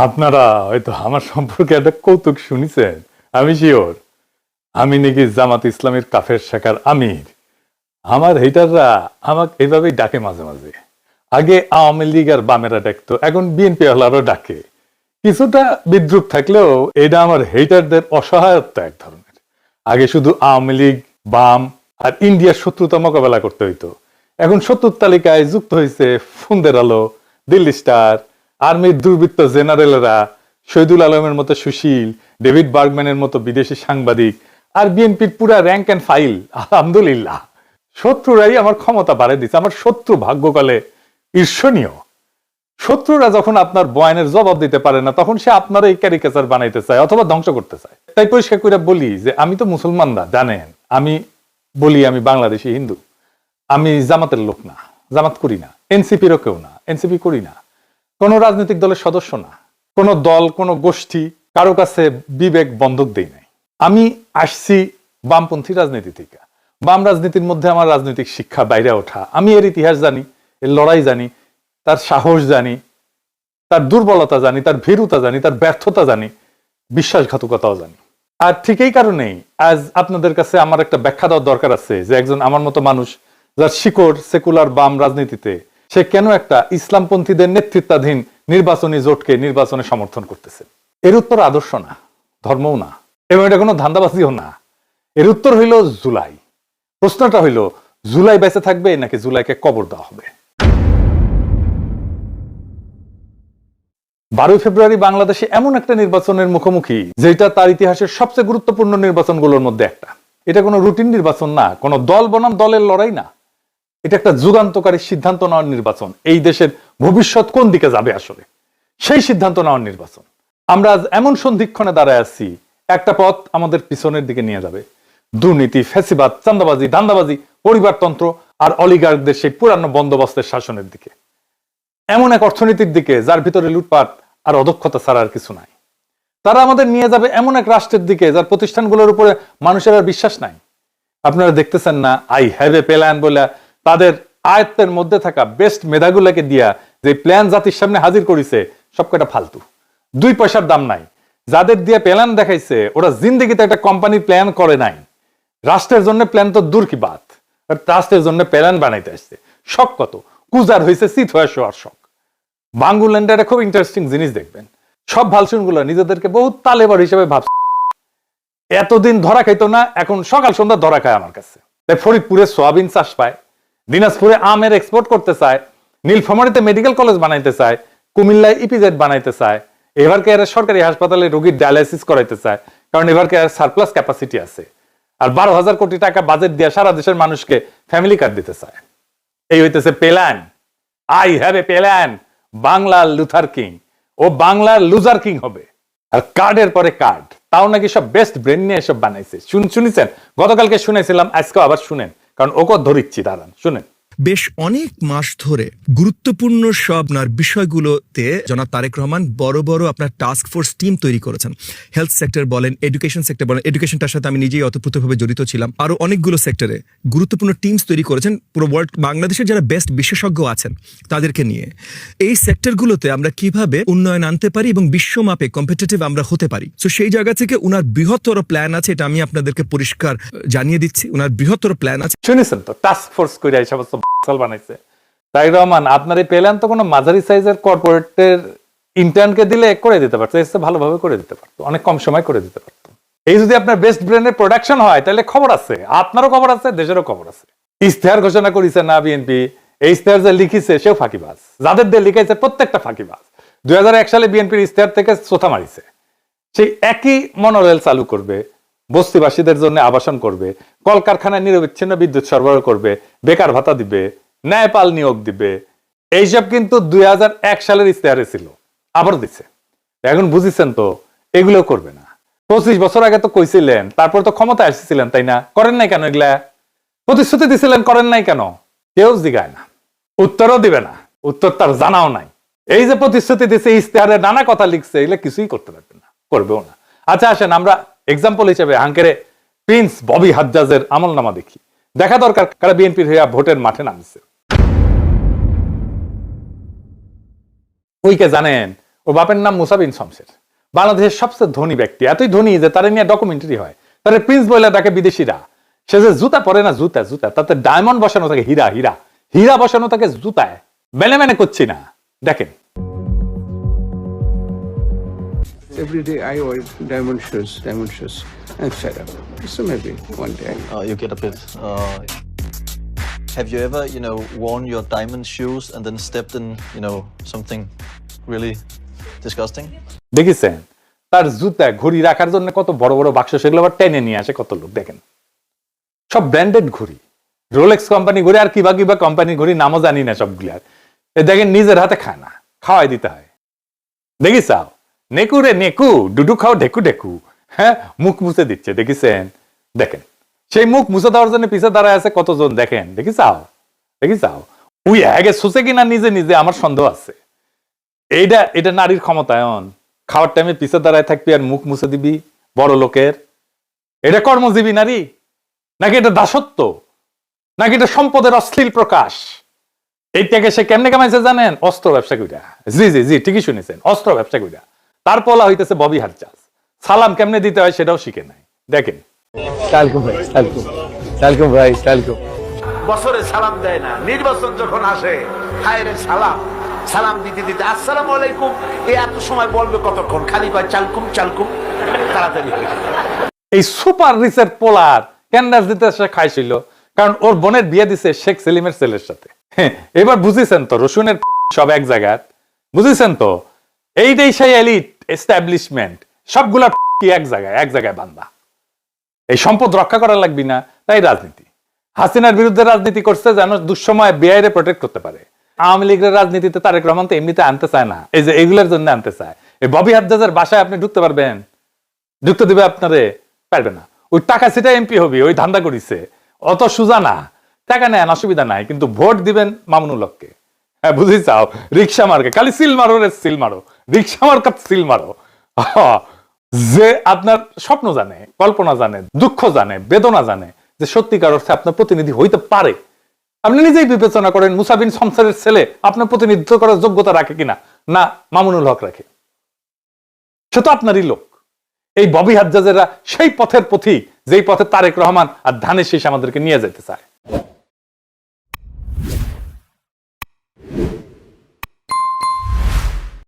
আপনারা হয়তো আমার সম্পর্কে একটা কৌতুক শুনেছেন। আমি শিওর আমি নাকি জামাত ইসলামের কাফের শাখার আমির। আমার হেটাররা আমাকে এভাবেই ডাকে মাঝে মাঝে। আগে আওয়ামী লীগ আর বামেরা ডাকতো, এখন বিএনপি ওয়ালারও ডাকে। কিছুটা বিদ্রুপ থাকলেও এটা আমার হেটারদের অসহায়ত্ব এক ধরনের। আগে শুধু আওয়ামী লীগ, বাম আর ইন্ডিয়ার শত্রুতা মোকাবেলা করতে হইতো, এখন শত্রুর তালিকায় যুক্ত হয়েছে ফোনদের আলো, দিল্লি স্টার, আর্মির দুর্বৃত্ত জেনারেলরা, শহীদুল আলমের মতো সুশীল, ডেভিড বার্গম্যানের মতো বিদেশি সাংবাদিক, আর বিএনপির পুরা র্যাঙ্ক অ্যান্ড ফাইল। আলহামদুলিল্লাহ, শত্রুরাই আমার ক্ষমতা বাড়িয়ে দিচ্ছে। আমার শত্রু ভাগ্যকালে ঈর্ষণীয়। শত্রুরা যখন আপনার বয়ানের জবাব দিতে পারে না, তখন সে আপনার এই ক্যারিকেচার বানাইতে চায় অথবা ধ্বংস করতে চায়। তাই পরিষ্কার করে বলি যে আমি তো মুসলমানরা জানেন, আমি বলি আমি বাংলাদেশি হিন্দু। আমি জামাতের লোক না, জামাত করি না, এনসিপিরও কেউ না, এনসিপি করি না, কোন রাজনৈতিক দলের সদস্য না, কোন দল, কোন গোষ্ঠী, কারো কাছে বিবেক বন্ধক দেই নাই। আমি আসছি বামপন্থী রাজনীতি থেকে। বাম রাজনীতির মধ্যে আমার রাজনৈতিক শিক্ষা বাইরে ওঠা। আমি এর ইতিহাস জানি, এর লড়াই জানি, তার সাহস জানি, তার দুর্বলতা জানি, তার ভীরুতা জানি, তার ব্যর্থতা জানি, বিশ্বাসঘাতকতাও জানি। আর ঠিক এই কারণেই আজ আপনাদের কাছে আমার একটা ব্যাখ্যা দেওয়ার দরকার আছে যে একজন আমার মতো মানুষ, যার শিকড় সেকুলার বাম রাজনীতিতে, সে কেন একটা ইসলামপন্থীদের নেতৃত্বাধীন নির্বাচনী জোটকে নির্বাচনে সমর্থন করতেছে। এর উত্তর আদর্শ না, ধর্মও না, এবং এটা কোনো ধান্দাবাজিও না। এর উত্তর হইল জুলাই। প্রশ্নটা হইল, জুলাই বেঁচে থাকবে নাকি জুলাইকে কবর দেওয়া হবে? 12 ফেব্রুয়ারি বাংলাদেশে এমন একটা নির্বাচনের মুখোমুখি যেটা তার ইতিহাসের সবচেয়ে গুরুত্বপূর্ণ নির্বাচনগুলোর মধ্যে একটা। এটা কোনো রুটিন নির্বাচন না, কোনো দল বনাম দলের লড়াই না। এটা একটা যুগান্তকারী সিদ্ধান্ত নেওয়ার নির্বাচন। এই দেশের ভবিষ্যৎ কোন দিকে যাবে আসলে, সেই সিদ্ধান্ত নেওয়ার নির্বাচন। আমরা আজ এমন সন্ধিক্ষণে দাঁড়ায় আছি, একটা পথ আমাদের পিছনের দিকে নিয়ে যাবে। দুর্নীতি, ফ্যাসিবাদ, চাঁদাবাজি, ধান্দাবাজি, পরিবারতন্ত্র আর অলিগার্কদের সেই পুরানো বন্দোবস্তের শাসনের দিকে। এমন এক অর্থনীতির দিকে যার ভিতরে লুটপাট আর অদক্ষতা ছাড়া আর কিছু নাই। তারা আমাদের নিয়ে যাবে এমন এক রাষ্ট্রের দিকে যার প্রতিষ্ঠানগুলোর উপরে মানুষের আর বিশ্বাস নাই। আপনারা দেখতেছেন না, আই হ্যাভ এ প্ল্যান বলে তাদের আয়ত্তের মধ্যে থাকা বেস্ট মেধাগুলোকে দিয়া যে প্ল্যান জাতির সামনে হাজির করেছে, সবকটা ফালতু, 2 পয়সার দাম নাই। যাদের দিয়ে প্ল্যান দেখাইছে ওরা জিন্দেগিতে একটা কোম্পানির প্ল্যান করে নাই। রাষ্ট্রের জন্য প্ল্যান তো দূর কি বাত, রাষ্ট্রের জন্য প্ল্যান বানাইতে আসছে। শখ কত কুজার হয়েছে, চিত হয়ে শোয়ার শখ। বাংলাল্যান্ডে একটা খুব ইন্টারেস্টিং জিনিস দেখবেন, সব ভালসুন গুলো নিজেদেরকে বহুত তালেবার হিসেবে ভাবছে। এতদিন ধরা খাইতো না, এখন সকাল সন্ধ্যা ধরা খায় আমার কাছে। তাই ফরিদপুরে সোয়াবিন চাষ পায়, দিনাজপুরে আমের এক্সপোর্ট করতে চায়, নীলফামারীতে মেডিকেল কলেজ বানাইতে চায়, কুমিল্লায় ইপিজেড বানাইতে চায়, এবারকে এরা সরকারি হাসপাতালে রোগীর ডায়ালাইসিস করাইতে চায়, কারণ এবারকে এর সারপ্লাস ক্যাপাসিটি আছে। আর 12,000 কোটি টাকা বাজেট দিয়ে সারা দেশের মানুষকে ফ্যামিলি কার্ড দিতে চায়। এই হইতেছে plan. I have a plan. বাংলার লুথার কিং ও বাংলার লুজার কিং হবে। আর কার্ডের পরে কার্ড, তাও নাকি সব বেস্ট ব্রেন নিয়ে এসব বানাইছে। শুনেছেন, গতকালকে শুনেছিলাম, আজকেও আবার শুনেন, কারণ ওকে ধরিচ্ছি, দাঁড়ান শুনেন। বেশ অনেক মাস ধরে গুরুত্বপূর্ণ সব আপনার বিষয়গুলোতে জনাব তারেক রহমান বড় বড় আপনার টাস্ক ফোর্স টিম তৈরি করেছেন। হেলথ সেক্টর বলেন, এডুকেশন সেক্টর বলেন, এডুকেশনটার সাথে আমি নিজেই অতপ্রতভাবে জড়িত ছিলাম, আরো অনেকগুলো সেক্টরে গুরুত্বপূর্ণ টিমস তৈরি করেছেন পুরো ওয়ার্ল্ড, বাংলাদেশের যারা বেস্ট বিশেষজ্ঞ আছেন তাদেরকে নিয়ে। এই সেক্টরগুলোতে আমরা কিভাবে উন্নয়ন আনতে পারি এবং বিশ্বমাপে কম্পিটিটিভ আমরা হতে পারি, তো সেই জায়গা থেকে উনার বৃহত্তর প্ল্যান আছে। এটা আমি আপনাদেরকে পরিষ্কার জানিয়ে দিচ্ছি, উনার বৃহত্তর প্ল্যান আছে। শুনেছেন তো, টাস্ক ফোর্স করে এই সমস্ত বানাইছে। তাই রহমান, আপনার এই প্ল্যান তো কোনো মাঝারি সাইজের কর্পোরেটের ইন্টার্নকে দিলে করে দিতে পারতো, এসে ভালোভাবে করে দিতে পারতো, অনেক কম সময় করে দিতে পারতো। এই যদি আপনার বেস্ট ব্র্যান্ডের প্রোডাকশন হয়, তাহলে খবর আছে, আপনারও খবর আছে, দেশেরও খবর আছে। ইশতেহার ঘোষণা করেছে না বিএনপি, এই ইশতেহার যে লিখিছে সেও ফাঁকিবাজ, যাদের দিয়ে লিখাইছে প্রত্যেকটা ফাঁকিবাজ। 2001 সালে বিএনপির ইশতেহার থেকে চোথা মারিছে। সেই একই মনোরেল চালু করবে, বস্তিবাসীদের জন্য আবাসন করবে, কলকারখানায় নিরবিচ্ছিন্ন বিদ্যুৎ সরবরাহ করবে, বেকার ভাতা দিবে, ন্যায়পাল নিয়োগ দিবে। এইসব কিন্তু 2001 সালের ইশতেহারে ছিল, আবার দিচ্ছে। এখন বুঝিছেন তো, এগুলো করবে না। 25 বছর আগে তো কইছিলেন, তারপর তো ক্ষমতায় আসছিলেন, তাই না? করেন নাই কেন এগুলা? প্রতিশ্রুতি দিছিলেন, করেন নাই কেন? কেউ জিগায় না, উত্তরও দিবে না, উত্তর তার জানাও নাই। এই যে প্রতিশ্রুতি দিচ্ছে, ইশতেহারে নানা কথা লিখছে, এগুলো কিছুই করতে পারবে না, করবেও না। আচ্ছা আসেন আমরা এক্সাম্পল হিসেবে হাঙ্কেরে প্রিন্স ববি হাজ্জাজের আমলনামা দেখি। দেখা দরকার কারা বিএনপির হইয়া ভোটের মাঠে নামছে। ওইকে জানেন, ওর বাপের নাম মুসা বিন শমসের, বাংলাদেশের সবচেয়ে ধনী ব্যক্তি, এতই ধনী যে তারা নিয়ে ডকুমেন্টারি হয়, তারা প্রিন্স বলে ডাকে বিদেশিরা। সে যে জুতা পরে না, জুতা জুতা তাতে ডায়মন্ড বসানো থাকে, হীরা হীরা হীরা বসানো থাকে জুতায়। মেনে মেনে করছি না, দেখেন। Every day I wear diamond shoes, and fed up. So maybe one day. You get a bit. Have you ever, worn your diamond shoes and then stepped in, something really disgusting? দেখেছেন তার জুতা ঘড়ি রাখার জন্য কত বড় বড় বাক্স, সেগুলো আবার টেনে নিয়ে আসে কত লোক, দেখেন সব ব্র্যান্ডেড ঘড়ি, রোলেক্স কোম্পানি ঘড়ি আর কিবা কিবা কোম্পানির ঘড়ি, নামও জানি না সবগুলার। দেখেন নিজের হাতে খায় না, খাওয়াই দিতে হয়। দেখি চাও নেকু রে নেকু, ডুডু খাও ঢেকু ঢেকু, হ্যাঁ মুখ মুছে দিচ্ছে, দেখেছেন? দেখেন সেই মুখ মুছে দেওয়ার জন্য পিছে দাঁড়ায় আছে কতজন, দেখেন দেখি চাও উই আগে সুসে কিনা নিজে নিজে, আমার সন্দেহ আছে। এটা নারীর ক্ষমতায়ন, খাওয়ার টাইমে পিছে দাঁড়ায় থাকবি আর মুখ মুছে দিবি বড় লোকের? এটা কর্মজীবী নারী নাকি এটা দাসত্ব, নাকি এটা সম্পদের অশ্লীল প্রকাশ? এইটাকে সে কেমনে কামাইছে জানেন? অস্ত্র ব্যবসা কইরা। জি জি জি ঠিকই শুনেছেন, অস্ত্র ব্যবসা কইরা। তার পলা হইতেছে ববি হারচাজ। সালাম কেমনে দিতে হয় সেটাও শিখে নাই, দেখেন। সালকুম ভাই সালকুম। বছরে সালাম দেয় না, নির্বাচন যখন আসে হায় রে সালাম, সালাম দিতে দিতে আসসালামু আলাইকুম, এত সময় বলবে কতক্ষণ, খালি কয় চালকুম চালকুম, তাড়াতাড়ি হয়ে যায়। এই সুপার রিচের পোলার ক্যান্ডাস দিতে সে খাইছিল, কারণ ওর বোনের বিয়ে দিছে শেখ সেলিমের ছেলের সাথে। এবার বুঝেছেন তো রসুনের সব এক জায়গায়, বুঝেছেন তো? এইটাই সেই এলিট এস্টাবলিশমেন্ট, সবগুলা কি এক জায়গায় বান্দা। এই সম্পদ রক্ষা করা লাগবি না, তাই রাজনীতি। হাসিনার বিরুদ্ধে রাজনীতি করছে যেন দুঃসময় বেআইরে প্রোটেক্ট করতে পারে। আওয়ামী লীগের রাজনীতিতে তারেক রহমান তো এমনিতে আনতে চায় না, এই যে এগুলোর জন্য আনতে চায়। এই ববি হাদ্দাজের বাসায় আপনি ঢুকতে পারবেন? ঢুকতে দিবে আপনারে? পারবে না। ওই টাকা সেটা এমপি হবে, ওই ধান্দা করিছে, অত সুজা না। টাকা নেন অসুবিধা নাই, কিন্তু ভোট দিবেন মামুনুল হককে। হ্যাঁ বুঝি চাও, রিক্সা মার্কে খালি সিল মারো রে সিল মারো, রিক্সা মার্কা সিল মারো। যে আপনার স্বপ্ন জানে, কল্পনা জানে, দুঃখ জানে, বেদনা জানে, যে সত্যিকার অর্থে আপনার প্রতিনিধি হইতে পারে। আপনি নিজেই বিবেচনা করেন মুসা বিন শমসের ছেলে আপনার প্রতিনিধিত্ব করার যোগ্যতা রাখে কিনা, না মামুনুল হক রাখে? সে তো আপনারই লোক। এই ববি হাজ্জাজেরা সেই পথের পথিক, যেই পথে তারেক রহমান আর ধানের শীষ আমাদেরকে নিয়ে যেতে চায়।